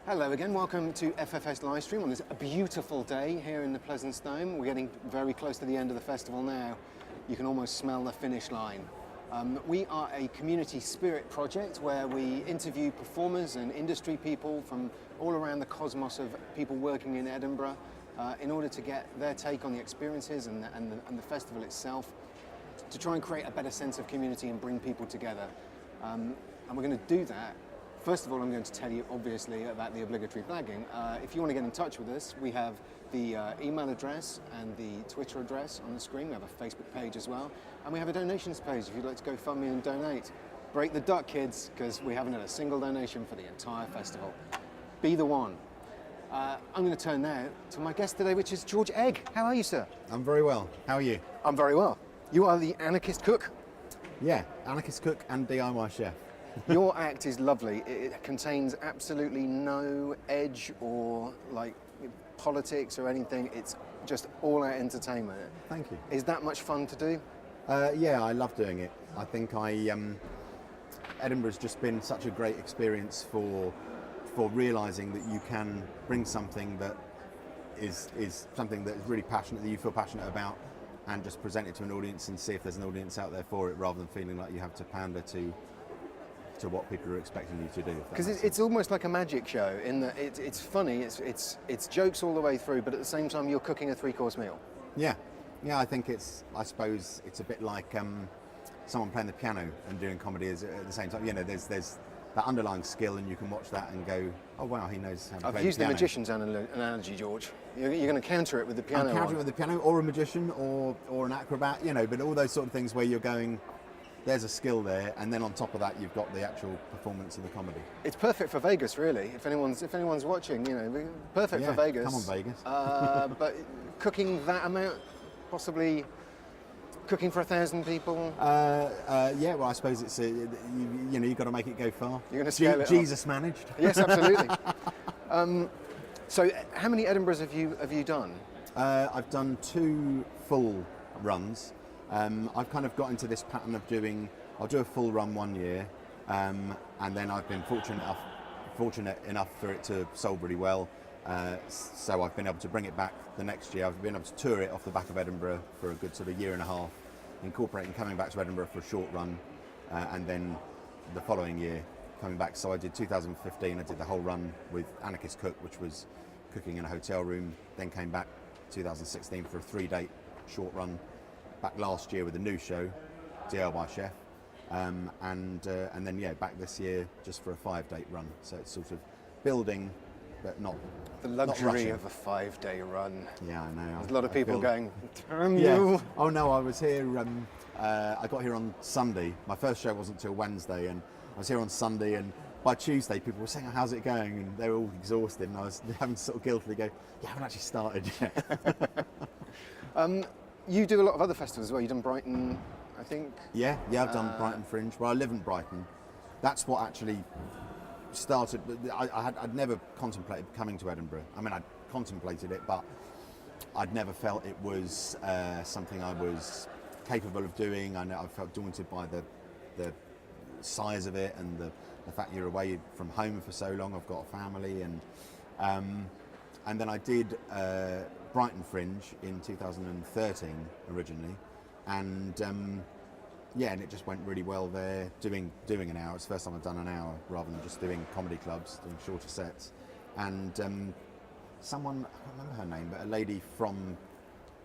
Hello again, welcome to FFS Livestream on this beautiful day here in the Pleasance-Dome. We're getting very close to the end of the festival now. You can almost smell the finish line. We are a community spirit project where we interview performers and industry people from all around the cosmos of people working in Edinburgh in order to get their take on the experiences and the festival itself, to try and create a better sense of community and bring people together. And we're going to do that. First of all, I'm going to tell you, obviously, about the obligatory flagging. If you want to get in touch with us, we have the email address and the Twitter address on the screen. We have a Facebook page as well. And we have a donations page if you'd like to go fund me and donate. Break the duck, kids, because we haven't had a single donation for the entire festival. Be the one. I'm going to turn now to my guest today, which is George Egg. How are you, sir? I'm very well. How are you? I'm very well. You are the anarchist cook? Yeah, anarchist cook and DIY chef. Your act is lovely. It contains absolutely no edge or like politics or anything. It's just all out entertainment. Thank you. Is that much fun to do? Yeah, I love doing it. I think Edinburgh's just been such a great experience for realising that you can bring something that is something that is really passionate, that you feel passionate about, and just present it to an audience and see if there's an audience out there for it, rather than feeling like you have to pander to what people are expecting you to do. Because it's almost like a magic show in that it's funny, it's jokes all the way through, but at the same time you're cooking a 3-course meal. Yeah, I think I suppose it's a bit like someone playing the piano and doing comedy at the same time. You know, there's that underlying skill, and you can watch that and go, oh wow, he knows how to play the piano. I've used the magician's analogy, George. You're going to counter it with the piano. I'm countering it with the piano, or a magician, or an acrobat, you know, but all those sort of things where you're going, there's a skill there, and then on top of that, you've got the actual performance of the comedy. It's perfect for Vegas, really. If anyone's watching, you know, perfect for Vegas. Come on, Vegas. But cooking that amount, possibly cooking for 1,000 people. Yeah, well, I suppose it's you've got to make it go far. You're going to scale it up. Jesus managed. Yes, absolutely. So, how many Edinburghs have you done? I've done 2 full runs. I've kind of got into this pattern of I'll do a full run one year, and then I've been fortunate enough for it to sold really well, so I've been able to bring it back the next year. I've been able to tour it off the back of Edinburgh for a good sort of year and a half, incorporating coming back to Edinburgh for a short run, and then the following year coming back. So I did 2015, I did the whole run with Anarchist Cook, which was cooking in a hotel room, then came back 2016 for a 3-day short run, back last year with a new show, DIY Chef, and then back this year just for a 5-day run. So it's sort of building, but not the luxury of a 5-day run. Yeah, I know. There's a lot of people going, damn you. Oh no, I was here. I got here on Sunday. My first show wasn't till Wednesday, and I was here on Sunday. And by Tuesday, people were saying, "How's it going?" And they were all exhausted, and I was having to sort of guiltily go, "You haven't actually started yet." You do a lot of other festivals as well. You've done Brighton, I think. Yeah, I've done Brighton Fringe. Well, I live in Brighton. That's what actually started. I'd never contemplated coming to Edinburgh. I mean, I'd contemplated it, but I'd never felt it was something I was capable of doing. I felt daunted by the size of it, and the fact you're away from home for so long. I've got a family, and then I did Brighton Fringe in 2013 originally, and and it just went really well there, doing an hour. It's the first time I've done an hour rather than just doing comedy clubs, doing shorter sets. And someone, I can't remember her name, but a lady from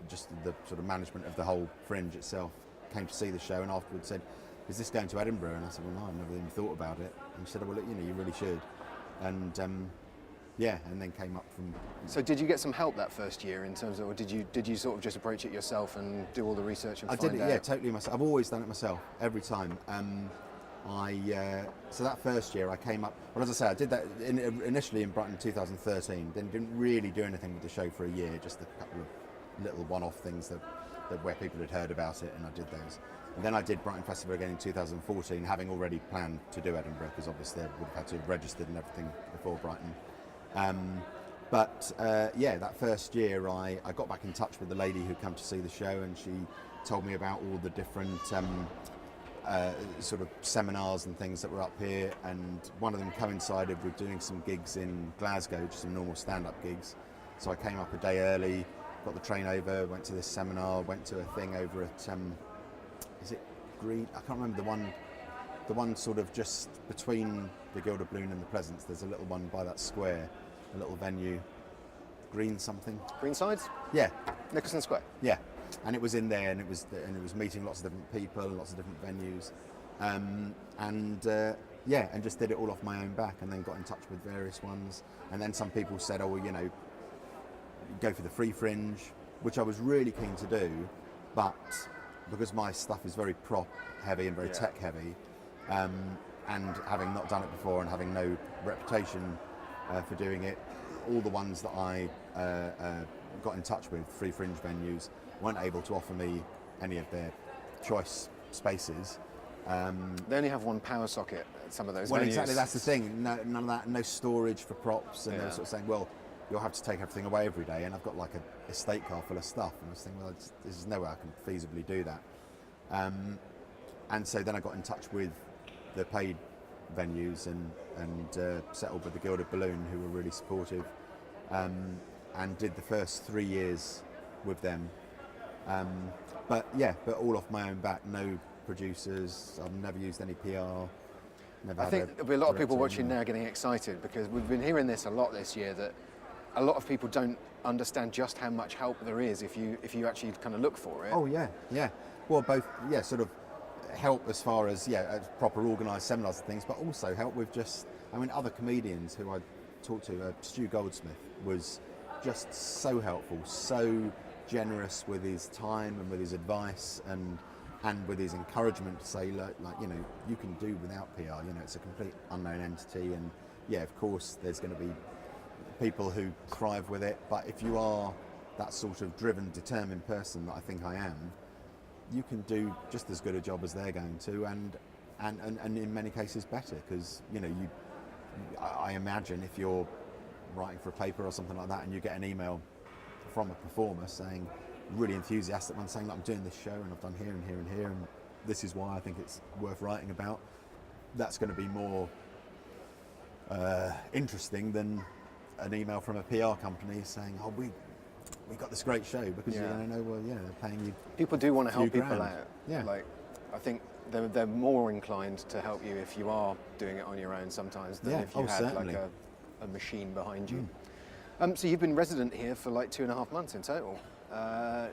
just the sort of management of the whole Fringe itself came to see the show, and afterwards said, "Is this going to Edinburgh?" And I said, "Well, no, I've never even thought about it." And she said, "Well, you really should." And and then came up from. So did you get some help that first year in terms of, or did you sort of just approach it yourself and do all the research and I find did it, out? yeah, totally myself. I've always done it myself, every time. So that first year I came up, well, as I say, I did that initially in Brighton in 2013, then didn't really do anything with the show for a year, just a couple of little one-off things that where people had heard about it, and I did those. And then I did Brighton Festival again in 2014, having already planned to do Edinburgh, because obviously I would have had to have registered and everything before Brighton. That first year I got back in touch with the lady who came to see the show, and she told me about all the different sort of seminars and things that were up here, and one of them coincided with doing some gigs in Glasgow, just some normal stand-up gigs. So I came up a day early, got the train over, went to this seminar, went to a thing over at, is it Green? I can't remember the one sort of just between the Gilded Balloon and the Pleasance. There's a little one by that square, a little venue, Green something. Greensides? Yeah. Nicholson Square? Yeah. And it was in there, and it was meeting lots of different people, lots of different venues, and just did it all off my own back, and then got in touch with various ones, and then some people said, oh, well, you know, go for the free fringe, which I was really keen to do, but because my stuff is very prop heavy and very tech heavy, and having not done it before and having no reputation for doing it, all the ones that I got in touch with, free fringe venues, weren't able to offer me any of their choice spaces. They only have one power socket at some of those Well, venues. exactly, that's the thing. No, none of that, no storage for props, and they were sort of saying, well, you'll have to take everything away every day, and I've got like a estate car full of stuff, and I was thinking, well, there's no way I can feasibly do that. And so then I got in touch with the paid venues and settled with the Gilded Balloon, who were really supportive, and did the first 3 years with them. But all off my own back, no producers. I've never used any PR. I think there'll be a lot of people watching now getting excited, because we've been hearing this a lot this year, that a lot of people don't understand just how much help there is if you actually kind of look for it. Oh yeah. Well, both sort of help as far as proper organised seminars and things, but also help with other comedians who I talked to. Stu Goldsmith was just so helpful, so generous with his time and with his advice and with his encouragement to say, like, you know, you can do without PR. You know, it's a complete unknown entity, and of course there's going to be people who thrive with it, but if you are that sort of driven, determined person that I think I am, you can do just as good a job as they're going to, and in many cases better, because you know, I imagine if you're writing for a paper or something like that and you get an email from a performer saying, really enthusiastic one, saying, like, I'm doing this show and I've done here and here and here, and this is why I think it's worth writing about, that's going to be more interesting than an email from a PR company saying, oh, we got this great show, because you're going to know, well, they're paying you. People do want to help people grand. out. Yeah. Like, I think they're more inclined to help you if you are doing it on your own sometimes than if you had certainly. like a machine behind you. So you've been resident here for like 2.5 months in total. I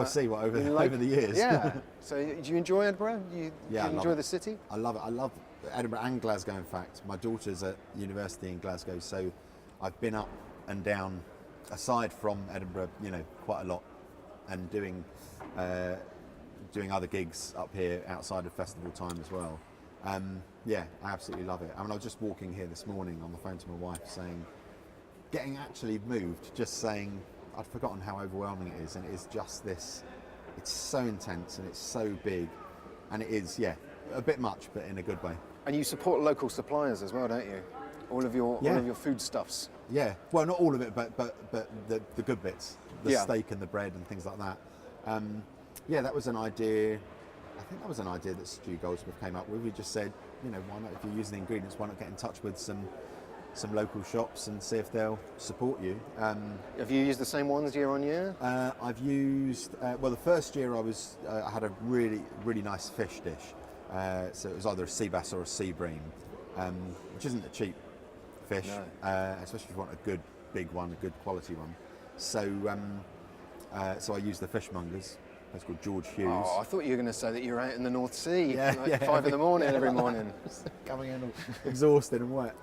see. What over the years? Yeah. So do you enjoy Edinburgh? Do you enjoy the city? I love it. I love Edinburgh and Glasgow. In fact, my daughter's at university in Glasgow, so I've been up and down, aside from Edinburgh, you know, quite a lot, and doing other gigs up here outside of festival time as well. I absolutely love it. I mean, I was just walking here this morning on the phone to my wife, getting actually moved, just saying, I'd forgotten how overwhelming it is, and it is just this. It's so intense and it's so big, and it is, a bit much, but in a good way. And you support local suppliers as well, don't you? All of your foodstuffs. Yeah, well, not all of it, but the good bits, the steak and the bread and things like that. That was an idea. I think that was an idea that Stu Goldsmith came up with. We just said, you know, why not? If you're using the ingredients, why not get in touch with some local shops and see if they'll support you. Have you used the same ones year on year? I've used, the first year I had a really, really nice fish dish. So it was either a sea bass or a sea bream, which isn't a cheap fish, especially if you want a good big one, a good quality one. So I used the fishmongers. It's called George Hughes. Oh, I thought you were going to say that you were out in the North Sea, 5 in the morning every morning. Coming in exhausted and wet.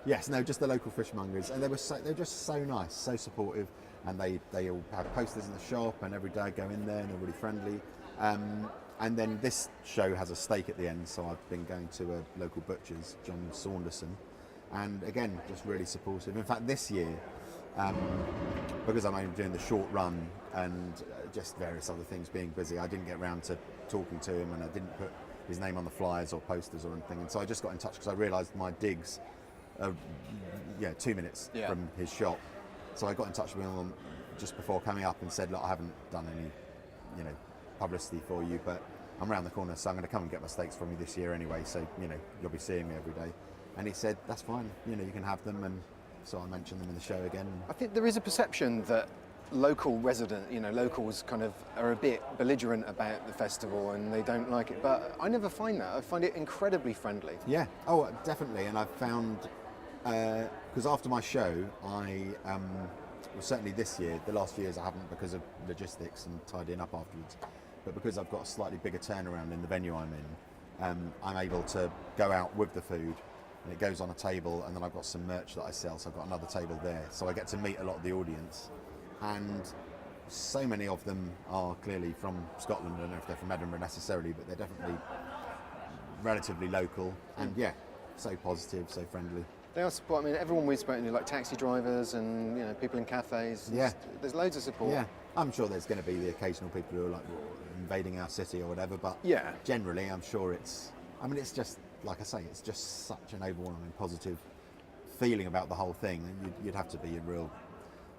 Just the local fishmongers, and they're just so nice, so supportive, and they all have posters in the shop, and every day I go in there and they're really friendly. And then this show has a steak at the end, so I've been going to a local butcher's, John Saunderson, and again, just really supportive. In fact, this year, because I'm only doing the short run and just various other things being busy, I didn't get around to talking to him, and I didn't put his name on the flyers or posters or anything, and so I just got in touch because I realised my digs are 2 minutes from his shop. So I got in touch with him just before coming up and said, look, I haven't done any, publicity for you, but I'm around the corner, so I'm going to come and get my steaks from you this year anyway, so, you know, you'll be seeing me every day. And he said, that's fine, you know, you can have them, and so I mentioned them in the show again. I think there is a perception that locals kind of are a bit belligerent about the festival and they don't like it, but I never find that. I find it incredibly friendly. Yeah, oh, definitely, and I've found, because after my show, well, certainly this year, the last years I haven't because of logistics and tidying up afterwards, but because I've got a slightly bigger turnaround in the venue I'm in, I'm able to go out with the food and it goes on a table, and then I've got some merch that I sell, so I've got another table there, so I get to meet a lot of the audience, and so many of them are clearly from Scotland. I don't know if they're from Edinburgh necessarily, but they're definitely relatively local, and yeah, so positive, so friendly. They are support. I mean, everyone we've spoken to, like taxi drivers and, you know, people in cafes. Yeah. There's loads of support. Yeah, I'm sure there's going to be the occasional people who are like invading our city or whatever, but yeah, generally I'm sure it's just, like I say, it's just such an overwhelming positive feeling about the whole thing. You'd have to be a real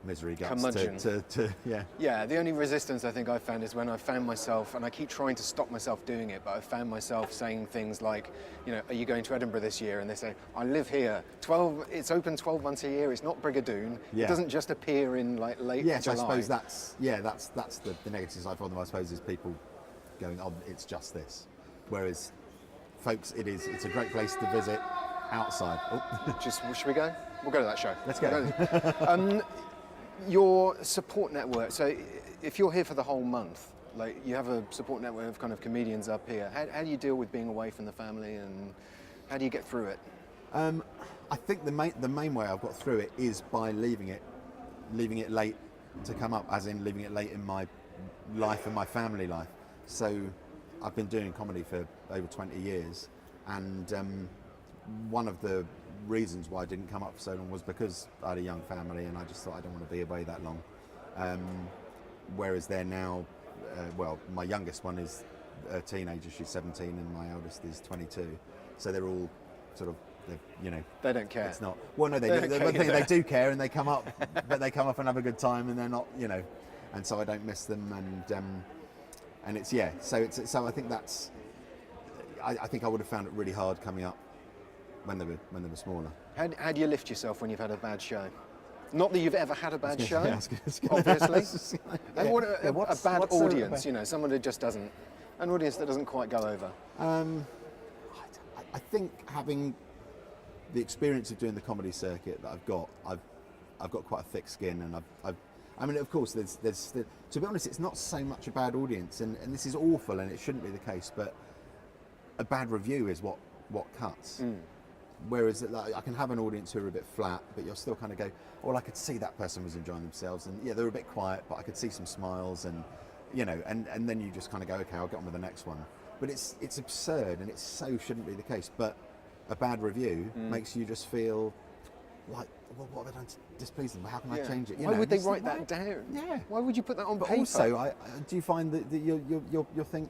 misery guts to yeah. Yeah, the only resistance I think I've found is when I found myself, and I keep trying to stop myself doing it, but I found myself saying things like, you know, are you going to Edinburgh this year? And they say, I live here. It's open 12 months a year. It's not Brigadoon. Yeah. It doesn't just appear in like late Yes, July. I suppose that's the negatives I've them, I suppose, is people going, oh, it's just this. Whereas, folks, it's a great place to visit outside. Oh. Should we go? We'll go to that show. Let's go. Your support network, so if you're here for the whole month, like you have a support network of kind of comedians up here, how do you deal with being away from the family, and how do you get through it? I think the main way I've got through it is by leaving it late to come up, as in leaving it late in my life and my family life. So I've been doing comedy for over 20 years, and one of the reasons why I didn't come up for so long was because I had a young family, and I just thought I don't want to be away that long. Whereas they're now, well, my youngest one is a teenager, she's 17, and my eldest is 22. So they're all sort of, you know, they don't care. It's not. Well, no, they do care, and they come up, but they come up and have a good time, and they're not, you know, and so I don't miss them, and it's yeah. So I think that's. I think I would have found it really hard coming up when they were smaller. How do you lift yourself when you've had a bad show? Not that you've ever had a bad show, yeah, obviously. And what a bad audience, you know, someone who just doesn't, an audience that doesn't quite go over. I think having the experience of doing the comedy circuit that I've got quite a thick skin, and I mean, of course, there's to be honest, it's not so much a bad audience, and this is awful, and it shouldn't be the case, but a bad review is what cuts. Whereas like, I can have an audience who are a bit flat, but you'll still kind of go, well, I could see that person was enjoying themselves, and yeah, they're a bit quiet, but I could see some smiles, and you know, and then you just kind of go, okay, I'll get on with the next one. But it's absurd, and it so shouldn't be the case. But a bad review makes you just feel like, well, what have I done to displease them? How can I change it? Why would they write that down? Yeah. Why would you put that on but paper? Also, do you find that you'll think,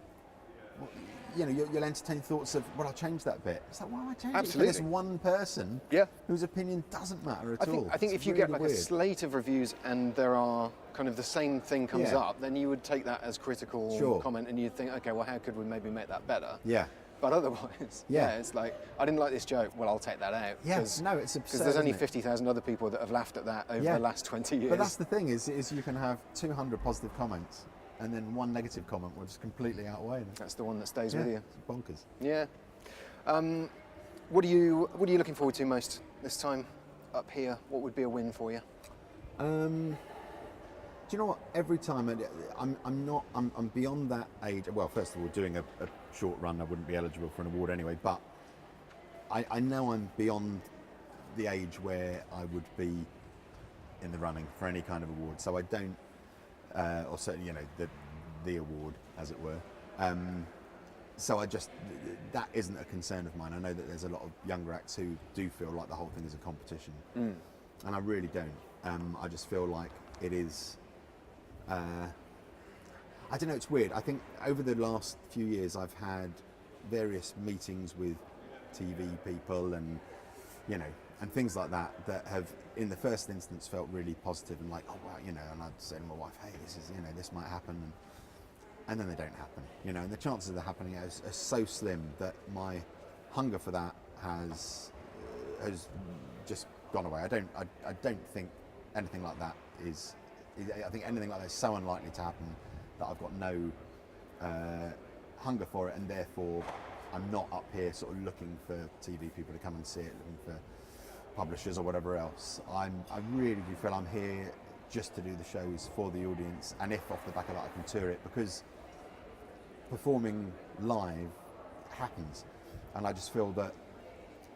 well, you know, you'll entertain thoughts of, well, I'll change that bit. It's like, why am I changing Absolutely. it for this one person whose opinion doesn't matter at all? I think if you really get like weird. a slate of reviews and there are kind of the same thing comes up, then you would take that as critical comment, and you'd think, okay, well, how could we maybe make that better? Yeah. But otherwise, it's like, I didn't like this joke, well, I'll take that out. Yes, no, it's absurd. Because there's only 50,000 other people that have laughed at that over the last 20 years. But that's the thing, is you can have 200 positive comments, and then one negative comment will just completely outweigh them. That's the one that stays with you. It's bonkers. Yeah. What are you looking forward to most this time up here? What would be a win for you? Do you know what? Every time I'm beyond that age. Well, first of all, doing a short run, I wouldn't be eligible for an award anyway. But I know I'm beyond the age where I would be in the running for any kind of award. So I don't. Or certainly, you know, the award, as it were. So that isn't a concern of mine. I know that there's a lot of younger acts who do feel like the whole thing is a competition, and I really don't. I just feel like it is. I don't know. It's weird. I think over the last few years, I've had various meetings with TV people and, you know, and things like that have, in the first instance, felt really positive and like, oh wow, you know, and I'd say to my wife, hey, this is, you know, this might happen, and then they don't happen. You know, and the chances of that happening are so slim that my hunger for that has just gone away. I don't think anything like that is. I think anything like that is so unlikely to happen that I've got no hunger for it, and therefore I'm not up here sort of looking for TV people to come and see it, looking for publishers or whatever else. I really do feel I'm here just to do the shows for the audience, and if off the back of that I can tour it, because performing live happens, and I just feel that,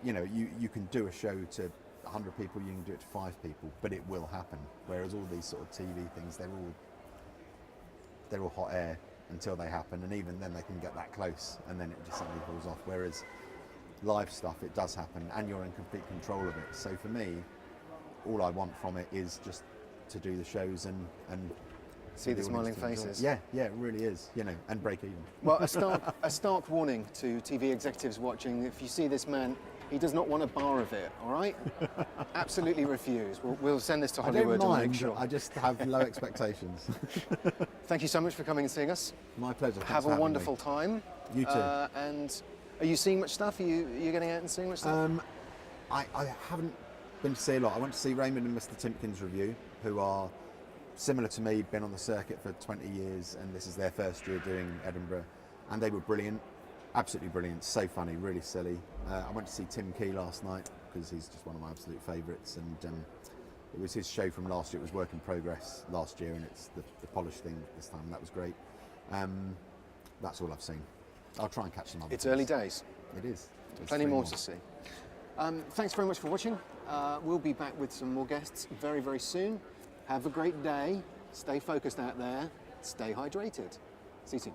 you know, you can do a show to 100 people, you can do it to 5 people, but it will happen. Whereas all these sort of TV things, they're all hot air until they happen, and even then they can get that close and then it just suddenly falls off. Whereas live stuff, it does happen and you're in complete control of it. So for me, all I want from it is just to do the shows and see the smiling faces. Yeah, it really is, you know, and break even. Well, a stark warning to TV executives watching: if you see this man, he does not want a bar of it, all right? Absolutely refuse. We'll send this to Hollywood. I don't mind, and make sure. I just have low expectations. Thank you so much for coming and seeing us. My pleasure. Thanks Have for a having wonderful me. time. You too. And are you seeing much stuff? Are you getting out and seeing much stuff? I haven't been to see a lot. I went to see Raymond and Mr. Timpkins review, who are similar to me, been on the circuit for 20 years, and this is their first year doing Edinburgh, and they were brilliant. Absolutely brilliant, so funny, really silly. I went to see Tim Key last night because he's just one of my absolute favourites, and it was his show from last year. It was Work in Progress last year, and it's the polished thing this time, and that was great. That's all I've seen. I'll try and catch some other It's things. early days. It is. There's Plenty 3 more to see. Thanks very much for watching. We'll be back with some more guests very, very soon. Have a great day. Stay focused out there. Stay hydrated. See you soon.